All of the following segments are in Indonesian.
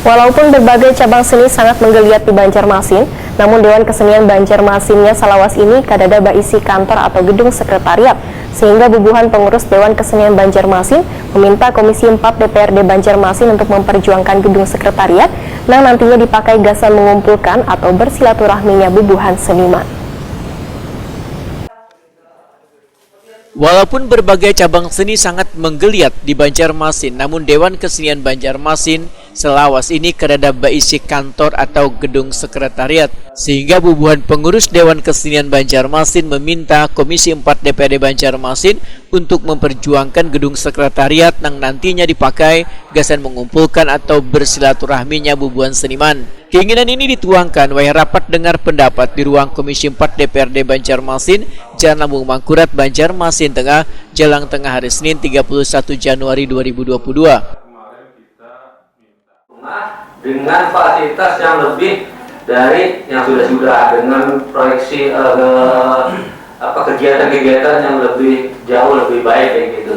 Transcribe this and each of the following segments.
Walaupun berbagai cabang seni sangat menggeliat di Banjarmasin, namun Dewan Kesenian Banjarmasinnya Salawas ini kadada baisi kantor atau gedung sekretariat, sehingga bubuhan pengurus Dewan Kesenian Banjarmasin meminta Komisi 4 DPRD Banjarmasin untuk memperjuangkan gedung sekretariat yang nantinya dipakai gasan mengumpulkan atau bersilaturahminya bubuhan seniman. Walaupun berbagai cabang seni sangat menggeliat di Banjarmasin, namun Dewan Kesenian Banjarmasin Salawas ini kadada baisi kantor atau gedung sekretariat, sehingga bubuhan pengurus Dewan Kesenian Banjarmasin meminta Komisi 4 DPRD Banjarmasin untuk memperjuangkan gedung sekretariat yang nantinya dipakai gasan mengumpulkan atau bersilaturahminya bubuhan seniman. Keinginan ini dituangkan oleh rapat dengar pendapat di ruang Komisi 4 DPRD Banjarmasin, Jalan Lambung Mangkurat, Banjarmasin Tengah, Jelang Tengah hari Senin 31 Januari 2022. Dengan fasilitas yang lebih dari yang sudah dengan proyeksi kegiatan-kegiatan yang jauh lebih baik kayak gitu.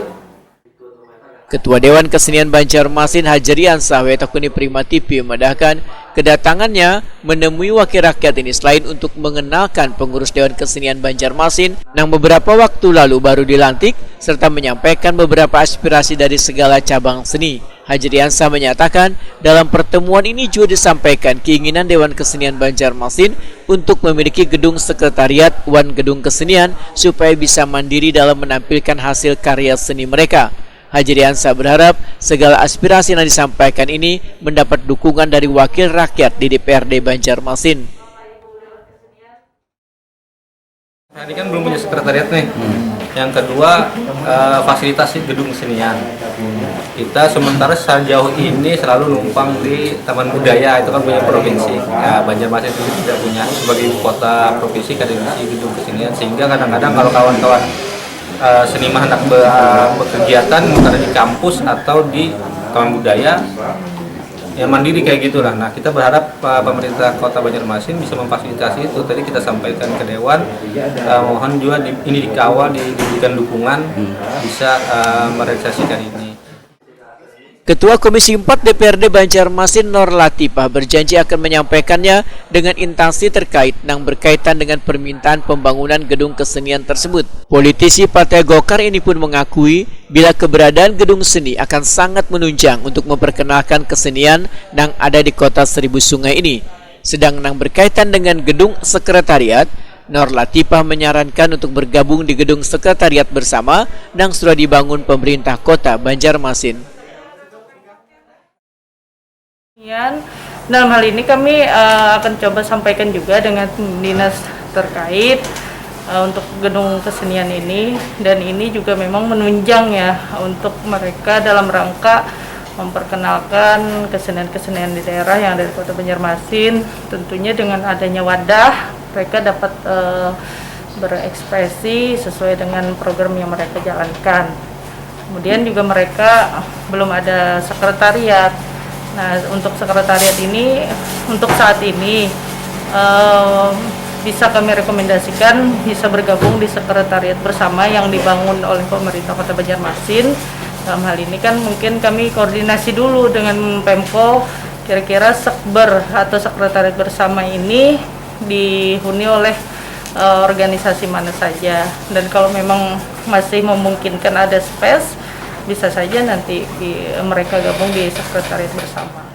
Ketua Dewan Kesenian Banjarmasin Hajriansah Wetakuni Prima TV memandahkan kedatangannya menemui wakil rakyat ini selain untuk mengenalkan pengurus Dewan Kesenian Banjarmasin yang beberapa waktu lalu baru dilantik serta menyampaikan beberapa aspirasi dari segala cabang seni. Hajriansah menyatakan dalam pertemuan ini juga disampaikan keinginan Dewan Kesenian Banjarmasin untuk memiliki gedung sekretariat wan gedung kesenian supaya bisa mandiri dalam menampilkan hasil karya seni mereka. Hajriansah berharap segala aspirasi yang disampaikan ini mendapat dukungan dari wakil rakyat di DPRD Banjarmasin. Nah, ini kan belum punya sekretariat nih. Yang kedua, fasilitas gedung kesenian. Kita sementara sejauh ini selalu numpang di Taman Budaya, itu kan punya provinsi. Ya, Banjarmasin itu tidak punya sebagai ibu kota provinsi kaderisasi gedung kesenian, sehingga kadang-kadang kalau kawan-kawan seniman hendak berkegiatan antara di kampus atau di Taman Budaya ya mandiri kayak gitulah. Nah, kita berharap pemerintah Kota Banjarmasin bisa memfasilitasi itu. Tadi kita sampaikan ke Dewan, mohon juga ini dikawal, diberikan dukungan bisa merealisasikan ini. Ketua Komisi 4 DPRD Banjarmasin Nur Latifah berjanji akan menyampaikannya dengan instansi terkait yang berkaitan dengan permintaan pembangunan gedung kesenian tersebut. Politisi Partai Golkar ini pun mengakui bila keberadaan gedung seni akan sangat menunjang untuk memperkenalkan kesenian yang ada di kota Seribu Sungai ini. Sedang yang berkaitan dengan gedung sekretariat, Nur Latifah menyarankan untuk bergabung di gedung sekretariat bersama yang sudah dibangun pemerintah kota Banjarmasin. Dalam hal ini kami akan coba sampaikan juga dengan dinas terkait untuk gedung kesenian ini, dan ini juga memang menunjang ya untuk mereka dalam rangka memperkenalkan kesenian-kesenian di daerah yang ada di Kota Banjarmasin. Tentunya dengan adanya wadah mereka dapat berekspresi sesuai dengan program yang mereka jalankan. Kemudian juga mereka belum ada sekretariat. Nah, untuk sekretariat ini untuk saat ini bisa kami rekomendasikan bisa bergabung di sekretariat bersama yang dibangun oleh pemerintah Kota Banjarmasin. Dalam hal ini kan mungkin kami koordinasi dulu dengan Pemko, kira-kira sekber atau sekretariat bersama ini dihuni oleh organisasi mana saja, dan kalau memang masih memungkinkan ada space, bisa saja nanti mereka gabung di sekretariat bersama.